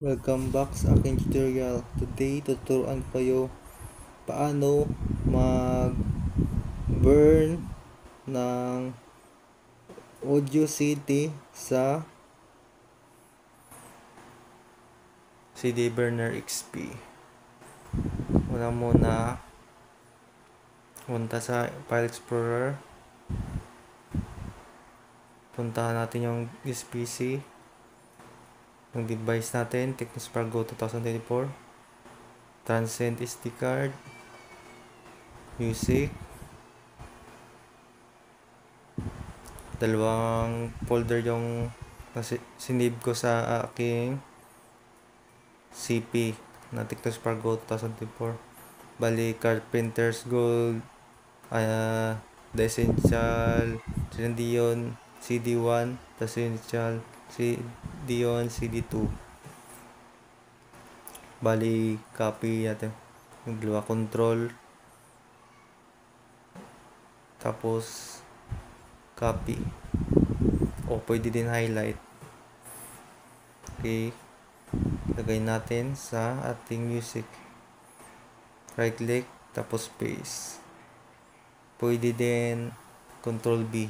Welcome back sa aking tutorial. Today, tuturuan ko kayo paano mag-burn ng audio CD sa CD Burner XP. Una muna, punta sa File Explorer. Puntahan natin yung this PC. Yung device natin, Tecnospargo 2024. Transcend SD card. Music. Dalawang folder yung sinave ko sa aking CP na Tecnospargo 2024. Bali, Carpenter's Gold, The Essential, Dion CD1, The Essential, Dion CD2. Bali, copy natin yung dalawa control. Tapos, copy. O, pwede din highlight. Okay. Lagay natin sa ating music. Right click, tapos paste. Pwede din Control B.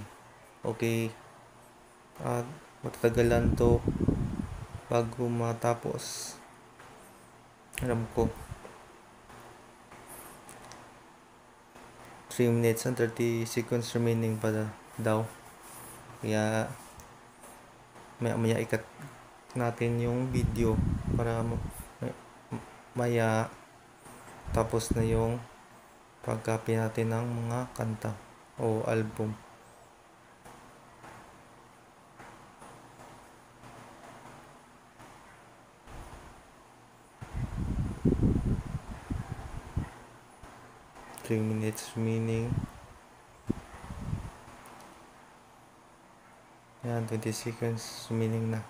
Okay. At matagalan to bago matapos. Alam ko. 3 minutes and 30 seconds remaining pa daw. Kaya maya ikat natin yung video para maya tapos na yung pag-copy natin ng mga kanta o album. Three minutes remaining. Yan, 20 seconds remaining na.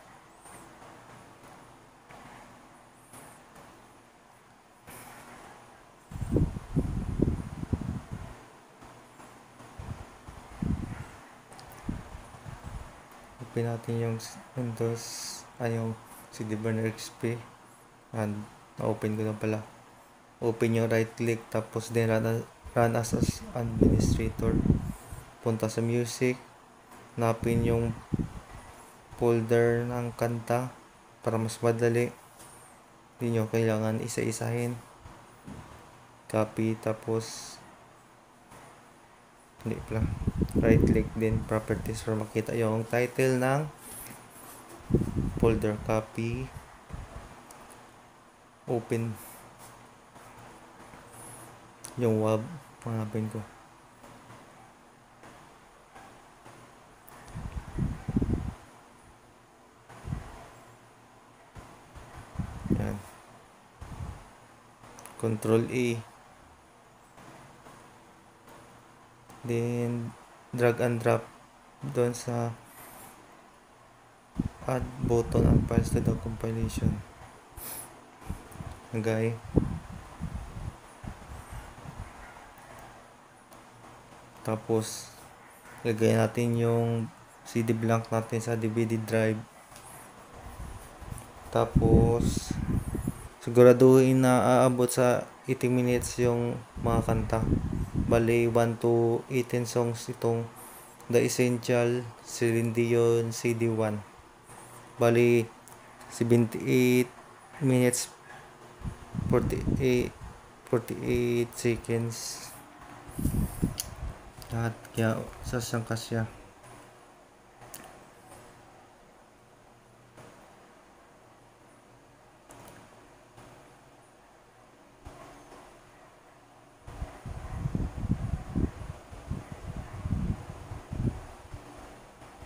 Open natin yung Windows, yung CD Burner XP. And na-open ko na pala. Open yung right click, tapos then run as administrator. Punta sa music. Napin yung folder ng kanta para mas madali. Hindi nyo kailangan isa-isahin. Copy, tapos hindi pala. Right click din properties para makita yung title ng folder. Copy, open yung WAV. Hanapin ko. Yan. Control A. Then drag and drop doon sa add button and files to the compilation. Okay. Tapos lagay natin yung CD blank natin sa DVD drive. Tapos siguraduhin na aabot sa 80 minutes yung mga kanta. Bali 1 to 18 songs itong The Essential, Celine Dion, CD1. Bali 78 minutes 48 seconds. Lahat kaya sasangka siya.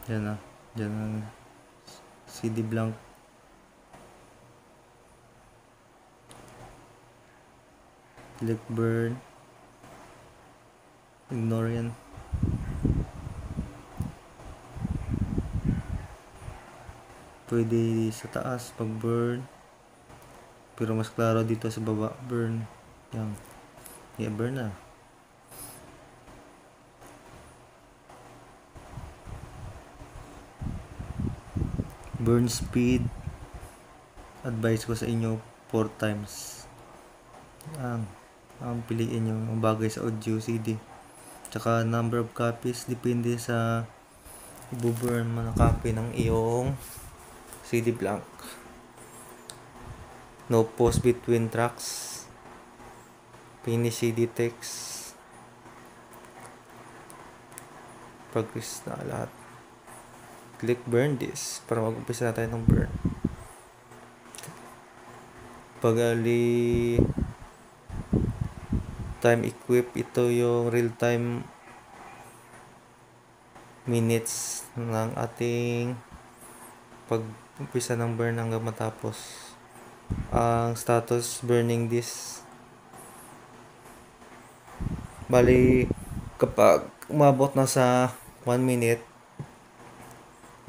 Yan na. Yan ang CD blank. Click burn. Ignore yan. Pwede sa taas pag burn. Pero mas klaro dito sa baba. Burn. Yan. Yeah, burn na. Burn speed. advice ko sa inyo 4 times ang piliin nyo ang bagay sa audio CD. Tsaka number of copies depende sa ibuburn mo na copy ng iyong CD blank. No pause between tracks. Finish CD text. Progress na lahat. Click burn this para mag-umpisa na tayo ng burn. Pagali time equip, ito yung real time minutes ng ating pag-umpisa ng burn hanggang matapos. Ang status burning this, bali kapag umabot na sa 1 minute,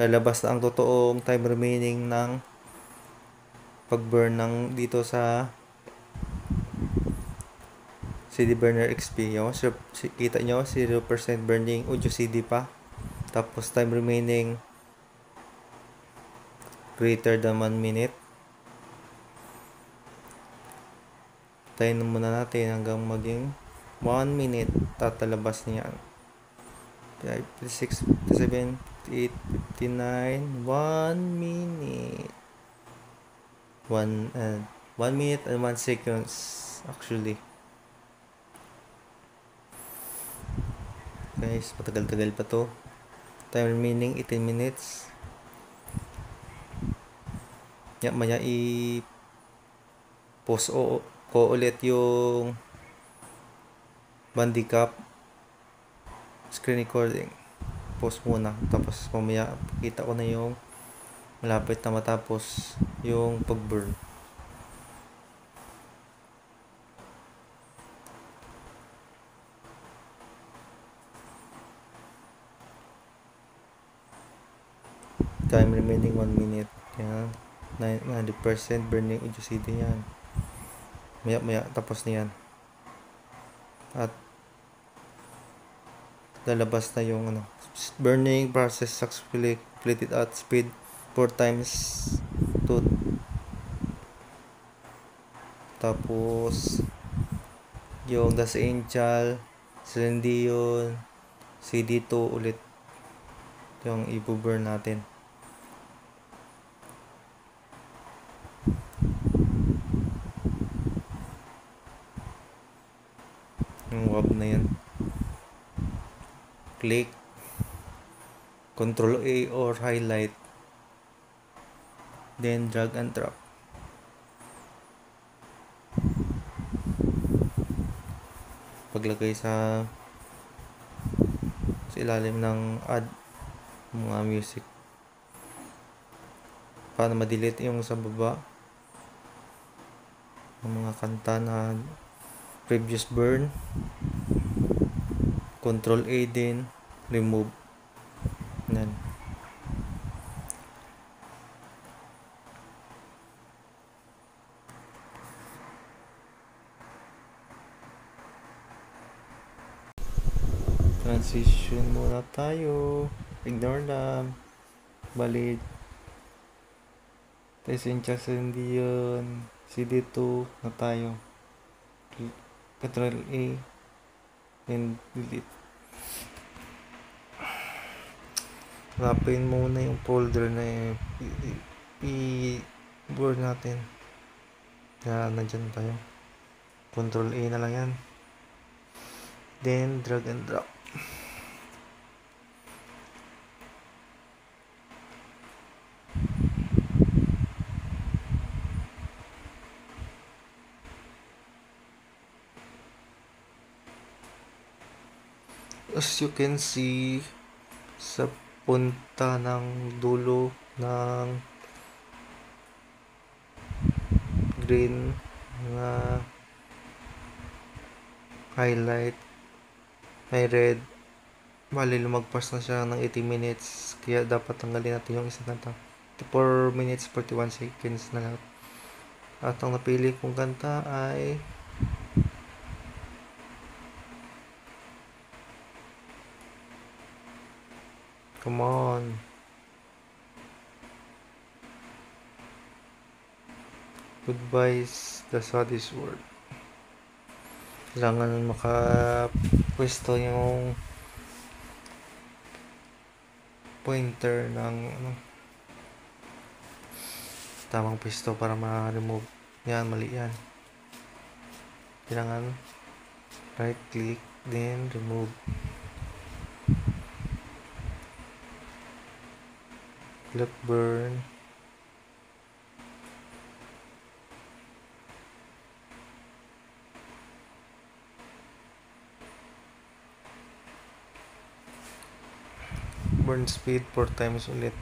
lalabas na ang totoong time remaining ng pag-burn ng dito sa CD Burner XP. Yung, kita nyo 0% burning audio CD pa, tapos time remaining greater than 1 minute. Tayin muna natin hanggang maging 1 minute, tatalabas niya 5, 6, 7, 8, 59, 1 minute 1 minute and 1 seconds actually. Guys, patagal-tagal pa to. Time remaining 18 minutes. Maya i-pause ko ulit yung bandicap screen recording. Pause muna, tapos mamaya kita ko na yung malapit na matapos yung pag-burn. Time remaining 1 minute. Yan. 90% burning audio CD yan. Maya tapos na yan. At lalabas na yung burning process successfully completed at speed 4 times 2. Tapos yung Das Angel, Celendion, CD2 ulit yung i-burn natin. Yung web na yan. Click Control A or highlight, then drag and drop. Paglagay sa ilalim ng add mga music para ma-delete yung sa baba ng mga kanta na previous burn. Control A din, remove. Yan. Transition muna tayo. Ignore lang. Balik. Essential Celendion, CD2 na tayo. Control A and delete. Hanapin muna yung folder na i-burn natin. Kaya nandyan tayo. Control A na lang yan. Then drag and drop. As you can see, sa punta ng dulo ng green na highlight, may red, bali lumagpas na siya ng 80 minutes, kaya dapat tanggalin natin yung isa kanta. 4 minutes 41 seconds na lahat. At ang napili kong kanta ay come on. Goodbye the saddest word. Kailangan makapwesto yung pointer ng tamang pwesto para ma-remove. Yan, mali yan. Kailangan right click, then remove. Click burn. Burn speed 4 times ulit.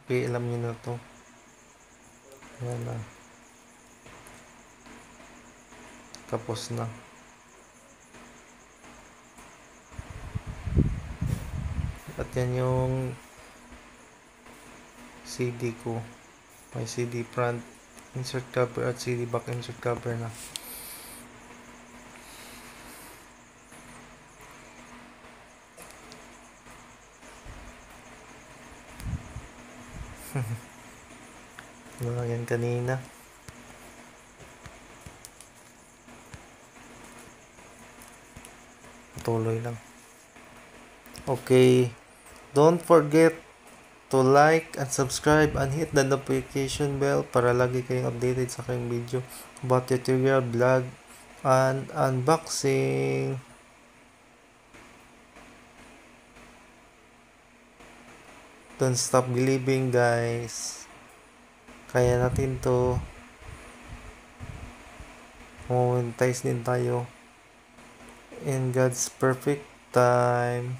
Okay, alam nyo na to. Yan na. Tapos na. At yan yung CD ko. May CD front insert cover at CD back insert cover na. Yan kanina. Tuloy lang. Okay. Don't forget to like and subscribe and hit the notification bell para lagi kayong updated sa aking video about tutorial, vlog, and unboxing. Don't stop believing, guys. Kaya natin to. Monetize din tayo in God's perfect time.